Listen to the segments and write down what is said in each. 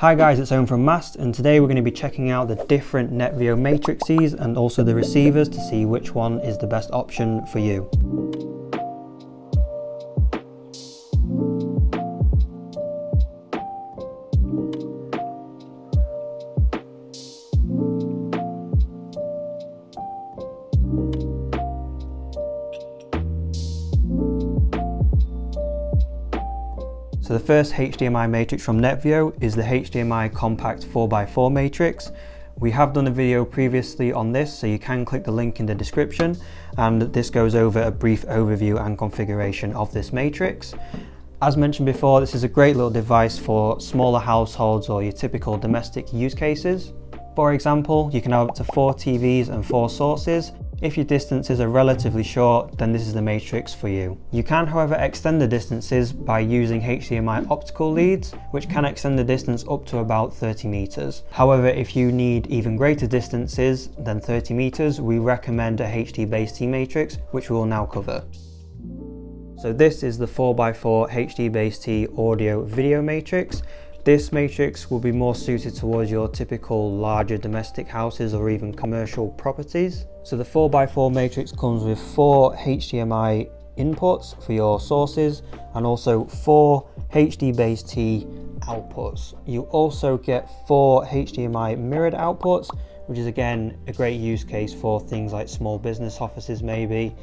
Hi guys, it's Owen from Mast, and today we're going to be checking out the different NETVIO matrices and also the receivers to see which one is the best option for you. So the first HDMI matrix from NETVIO is the HDMI Compact 4x4 matrix. We have done a video previously on this, so you can click the link in the description, and this goes over a brief overview and configuration of this matrix. As mentioned before, this is a great little device for smaller households or your typical domestic use cases. For example, you can have up to 4 TVs and 4 sources. If your distances are relatively short, then this is the matrix for you. You can, however, extend the distances by using HDMI optical leads, which can extend the distance up to about 30 meters. However, if you need even greater distances than 30 meters, we recommend a HDBaseT matrix, which we will now cover. So this is the 4x4 HDBaseT audio video matrix. This matrix will be more suited towards your typical larger domestic houses or even commercial properties. So the 4x4 matrix comes with 4 HDMI inputs for your sources and also 4 HDBaseT outputs. You also get 4 HDMI mirrored outputs, which is again a great use case for things like small business offices, maybe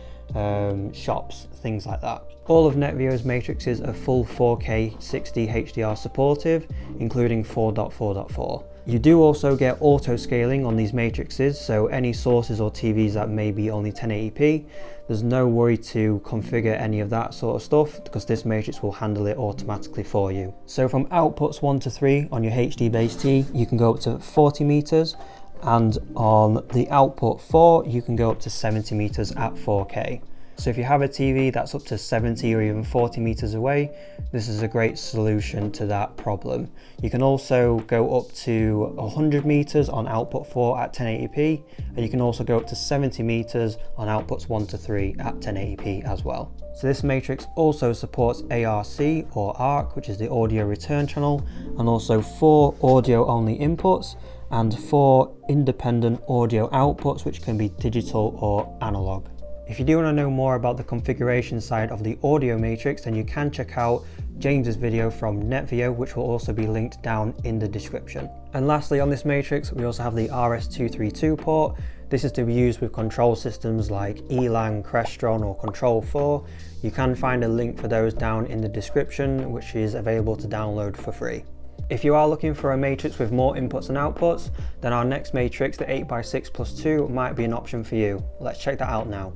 shops, things like that. All of NETVIO's matrices are full 4K 60 HDR supportive, including 4.4.4. You do also get auto scaling on these matrices, so any sources or TVs that may be only 1080p, there's no worry to configure any of that sort of stuff because this matrix will handle it automatically for you. So from outputs 1 to 3 on your HDBaseT, you can go up to 40 meters, and on the output 4, you can go up to 70 meters at 4K. So if you have a TV that's up to 70 or even 40 meters away, this is a great solution to that problem. You can also go up to 100 meters on output 4 at 1080p, and you can also go up to 70 meters on outputs 1 to 3 at 1080p as well. So this matrix also supports ARC or ARC, which is the audio return channel, and also 4 audio only inputs and 4 independent audio outputs, which can be digital or analog. If you do want to know more about the configuration side of the audio matrix, then you can check out James's video from NETVIO, which will also be linked down in the description. And lastly, on this matrix, we also have the RS232 port. This is to be used with control systems like Elang, Crestron or Control 4. You can find a link for those down in the description, which is available to download for free. If you are looking for a matrix with more inputs and outputs, then our next matrix, the 8x6+2, might be an option for you. Let's check that out now.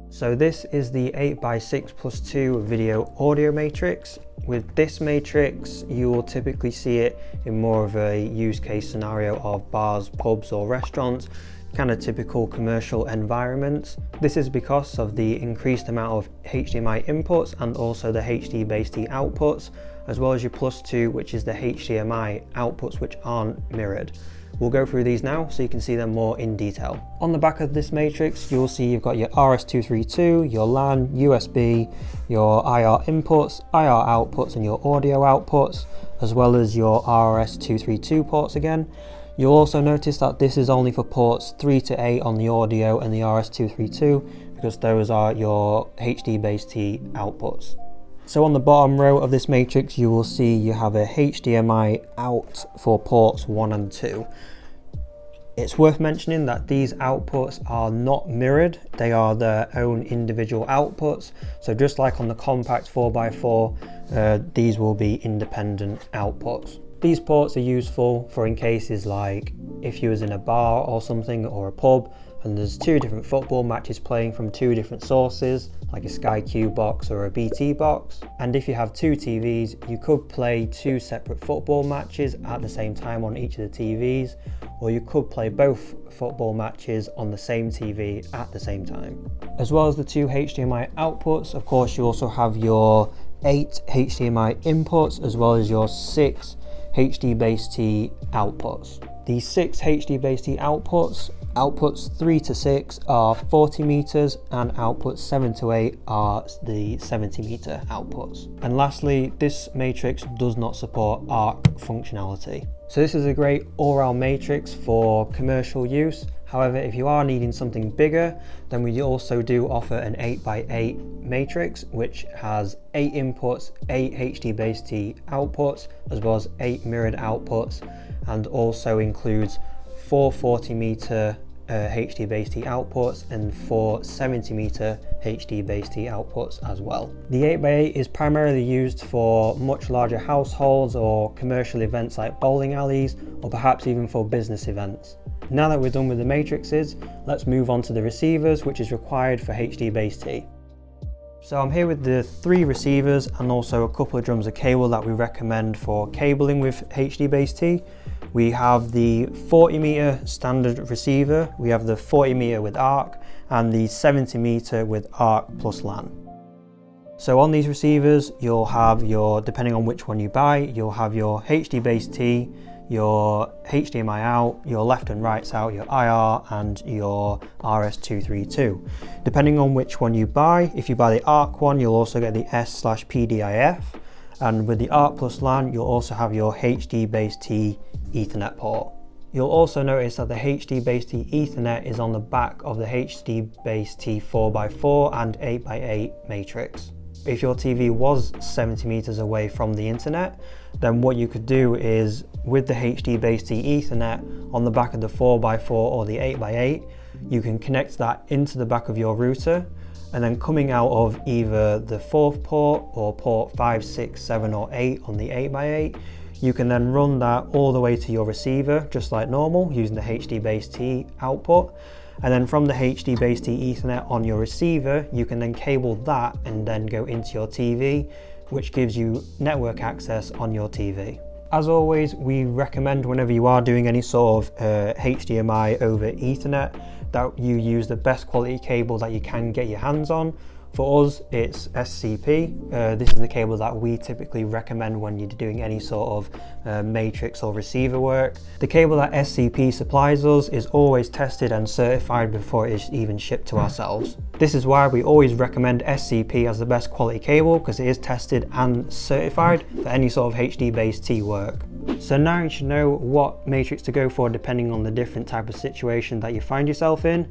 So this is the 8x6+2 video audio matrix. With this matrix, you will typically see it in more of a use case scenario of bars, pubs or restaurants, kind of typical commercial environments. This is because of the increased amount of HDMI inputs and also the HDBaseT outputs, as well as your +2, which is the HDMI outputs, which aren't mirrored. We'll go through these now so you can see them more in detail. On the back of this matrix, you'll see you've got your RS232, your LAN, USB, your IR inputs, IR outputs and your audio outputs, as well as your RS232 ports again. You'll also notice that this is only for ports 3 to 8 on the audio and the RS232 because those are your HDBaseT outputs. So on the bottom row of this matrix, you will see you have a HDMI out for ports 1 and 2. It's worth mentioning that these outputs are not mirrored, they are their own individual outputs. So just like on the compact 4x4, these will be independent outputs. These ports are useful for in cases like if you was in a bar or something or a pub and there's 2 different football matches playing from 2 different sources, like a Sky Q box or a BT box. And if you have 2 TVs, you could play 2 separate football matches at the same time on each of the TVs, or you could play both football matches on the same TV at the same time. As well as the 2 HDMI outputs, of course, you also have your 8 HDMI inputs, as well as your 6 HDBaseT outputs. The 6 HDBaseT outputs Outputs 3 to 6 are 40 meters and outputs 7 to 8 are the 70 meter outputs. And lastly, this matrix does not support ARC functionality. So this is a great all-round matrix for commercial use. However, if you are needing something bigger, then we also do offer an 8x8 matrix, which has 8 inputs, 8 HDBaseT outputs, as well as 8 mirrored outputs, and also includes 4 40 meter HDBaseT outputs and 4 70 meter HDBaseT outputs as well. The 8x8 is primarily used for much larger households or commercial events like bowling alleys, or perhaps even for business events. Now that we're done with the matrices, let's move on to the receivers, which is required for HDBaseT. So I'm here with the 3 receivers and also a couple of drums of cable that we recommend for cabling with HDBaseT. We have the 40 meter standard receiver, we have the 40 meter with ARC, and the 70 meter with ARC plus LAN. So on these receivers, you'll have your, depending on which one you buy, you'll have your HDBaseT, your HDMI out, your left and right's out, your IR, and your RS232. Depending on which one you buy, if you buy the ARC one, you'll also get the S/PDIF, and with the ARC plus LAN, you'll also have your HDBaseT Ethernet port. You'll also notice that the HDBaseT Ethernet is on the back of the HDBaseT 4x4 and 8x8 matrix. If your TV was 70 meters away from the internet, then what you could do is with the HDBaseT Ethernet on the back of the 4x4 or the 8x8, you can connect that into the back of your router, and then coming out of either the 4th port or port 5, 6, 7 or 8 on the 8x8, you can then run that all the way to your receiver just like normal using the HDBaseT output. And then from the HDBaseT Ethernet on your receiver, you can then cable that and then go into your TV, which gives you network access on your TV. As always, we recommend whenever you are doing any sort of HDMI over Ethernet that you use the best quality cable that you can get your hands on. For us, it's SCP. This is the cable that we typically recommend when you're doing any sort of matrix or receiver work. The cable that SCP supplies us is always tested and certified before it is even shipped to ourselves. This is why we always recommend SCP as the best quality cable, because it is tested and certified for any sort of HDBaseT work. So now you should know what matrix to go for depending on the different type of situation that you find yourself in.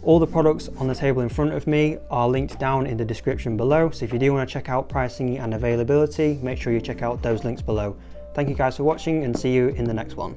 All the products on the table in front of me are linked down in the description below, so if you do want to check out pricing and availability, make sure you check out those links below. Thank you guys for watching, and see you in the next one.